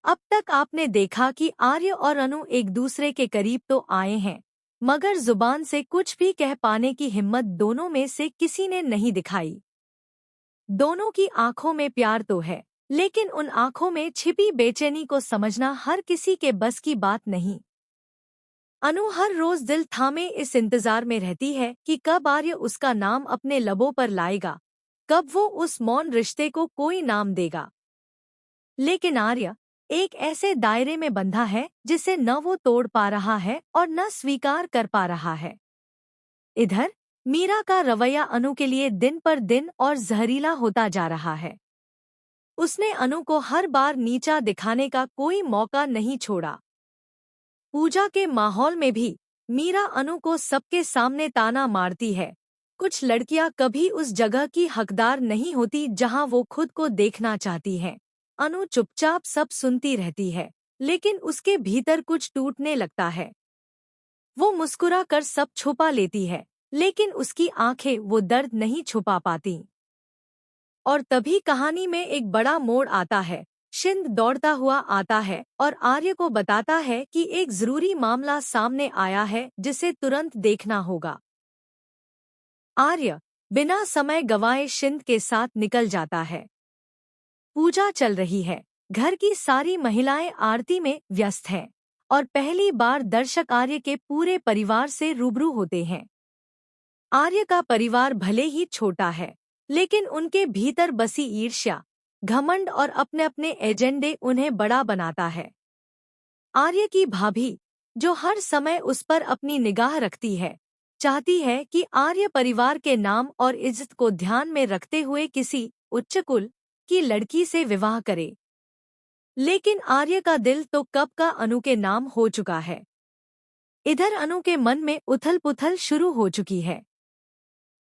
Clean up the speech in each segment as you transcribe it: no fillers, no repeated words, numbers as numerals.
अब तक आपने देखा कि आर्य और अनु एक दूसरे के करीब तो आए हैं, मगर जुबान से कुछ भी कह पाने की हिम्मत दोनों में से किसी ने नहीं दिखाई। दोनों की आंखों में प्यार तो है, लेकिन उन आंखों में छिपी बेचैनी को समझना हर किसी के बस की बात नहीं। अनु हर रोज दिल थामे इस इंतजार में रहती है कि कब आर्य उसका नाम अपने लबों पर लाएगा, कब वो उस मौन रिश्ते को कोई नाम देगा। लेकिन आर्य एक ऐसे दायरे में बंधा है जिसे न वो तोड़ पा रहा है और न स्वीकार कर पा रहा है। इधर मीरा का रवैया अनु के लिए दिन पर दिन और जहरीला होता जा रहा है। उसने अनु को हर बार नीचा दिखाने का कोई मौका नहीं छोड़ा। पूजा के माहौल में भी मीरा अनु को सबके सामने ताना मारती है। कुछ लड़कियां कभी उस जगह की हकदार नहीं होती जहां वो खुद को देखना चाहती हैं। अनु चुपचाप सब सुनती रहती है, लेकिन उसके भीतर कुछ टूटने लगता है। वो मुस्कुरा कर सब छुपा लेती है, लेकिन उसकी आंखें वो दर्द नहीं छुपा पाती। और तभी कहानी में एक बड़ा मोड़ आता है। शिंद दौड़ता हुआ आता है और आर्य को बताता है कि एक जरूरी मामला सामने आया है जिसे तुरंत देखना होगा। आर्य बिना समय गंवाए शिंद के साथ निकल जाता है। पूजा चल रही है, घर की सारी महिलाएं आरती में व्यस्त हैं और पहली बार दर्शक आर्य के पूरे परिवार से रूबरू होते हैं। आर्य का परिवार भले ही छोटा है, लेकिन उनके भीतर बसी ईर्ष्या, घमंड और अपने अपने एजेंडे उन्हें बड़ा बनाता है। आर्य की भाभी, जो हर समय उस पर अपनी निगाह रखती है, चाहती है कि आर्य परिवार के नाम और इज्जत को ध्यान में रखते हुए किसी उच्च कुल की लड़की से विवाह करे। लेकिन आर्य का दिल तो कब का अनु के नाम हो चुका है। इधर अनु के मन में उथल-पुथल शुरू हो चुकी है।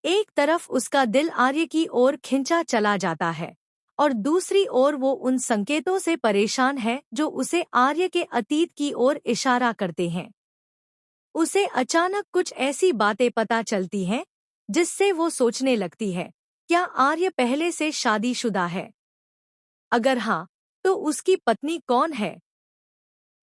एक तरफ उसका दिल आर्य की ओर खिंचा चला जाता है और दूसरी ओर वो उन संकेतों से परेशान है जो उसे आर्य के अतीत की ओर इशारा करते हैं। उसे अचानक कुछ ऐसी बातें पता चलती हैं जिससे वो सोचने लगती है, क्या आर्य पहले से शादीशुदा है? अगर हाँ, तो उसकी पत्नी कौन है?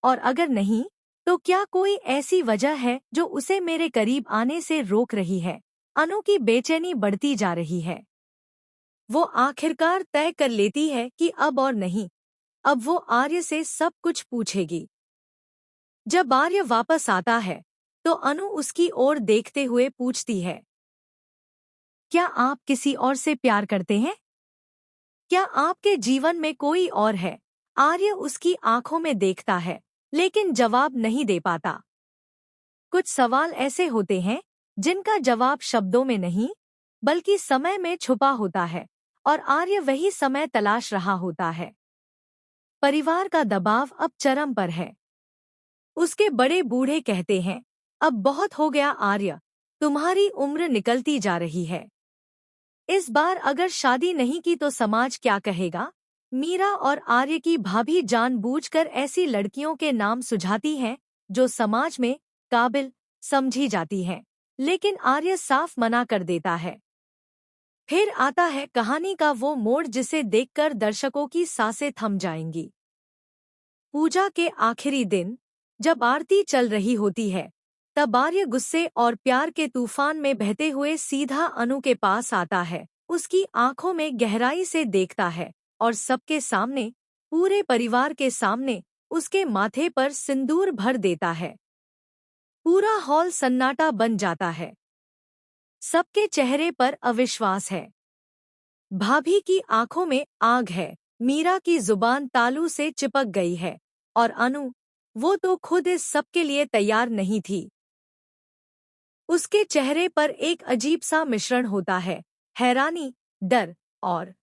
और अगर नहीं, तो क्या कोई ऐसी वजह है जो उसे मेरे करीब आने से रोक रही है? अनु की बेचैनी बढ़ती जा रही है। वो आखिरकार तय कर लेती है कि अब और नहीं, अब वो आर्य से सब कुछ पूछेगी। जब आर्य वापस आता है, तो अनु उसकी ओर देखते हुए पूछती है, क्या आप किसी और से प्यार करते हैं? क्या आपके जीवन में कोई और है? आर्य उसकी आंखों में देखता है, लेकिन जवाब नहीं दे पाता। कुछ सवाल ऐसे होते हैं जिनका जवाब शब्दों में नहीं, बल्कि समय में छुपा होता है, और आर्य वही समय तलाश रहा होता है। परिवार का दबाव अब चरम पर है। उसके बड़े बूढ़े कहते हैं, अब बहुत हो गया आर्य, तुम्हारी उम्र निकलती जा रही है। इस बार अगर शादी नहीं की तो समाज क्या कहेगा? मीरा और आर्य की भाभी जानबूझकर ऐसी लड़कियों के नाम सुझाती हैं जो समाज में काबिल समझी जाती हैं, लेकिन आर्य साफ मना कर देता है। फिर आता है कहानी का वो मोड़ जिसे देखकर दर्शकों की सांसें थम जाएंगी। पूजा के आखिरी दिन, जब आरती चल रही होती है, तब आर्य गुस्से और प्यार के तूफान में बहते हुए सीधा अनु के पास आता है। उसकी आंखों में गहराई से देखता है और सबके सामने, पूरे परिवार के सामने, उसके माथे पर सिंदूर भर देता है। पूरा हॉल सन्नाटा बन जाता है। सबके चेहरे पर अविश्वास है। भाभी की आंखों में आग है, मीरा की जुबान तालू से चिपक गई है, और अनु, वो तो खुद इस सब के लिए तैयार नहीं थी। उसके चेहरे पर एक अजीब सा मिश्रण होता है, हैरानी, डर और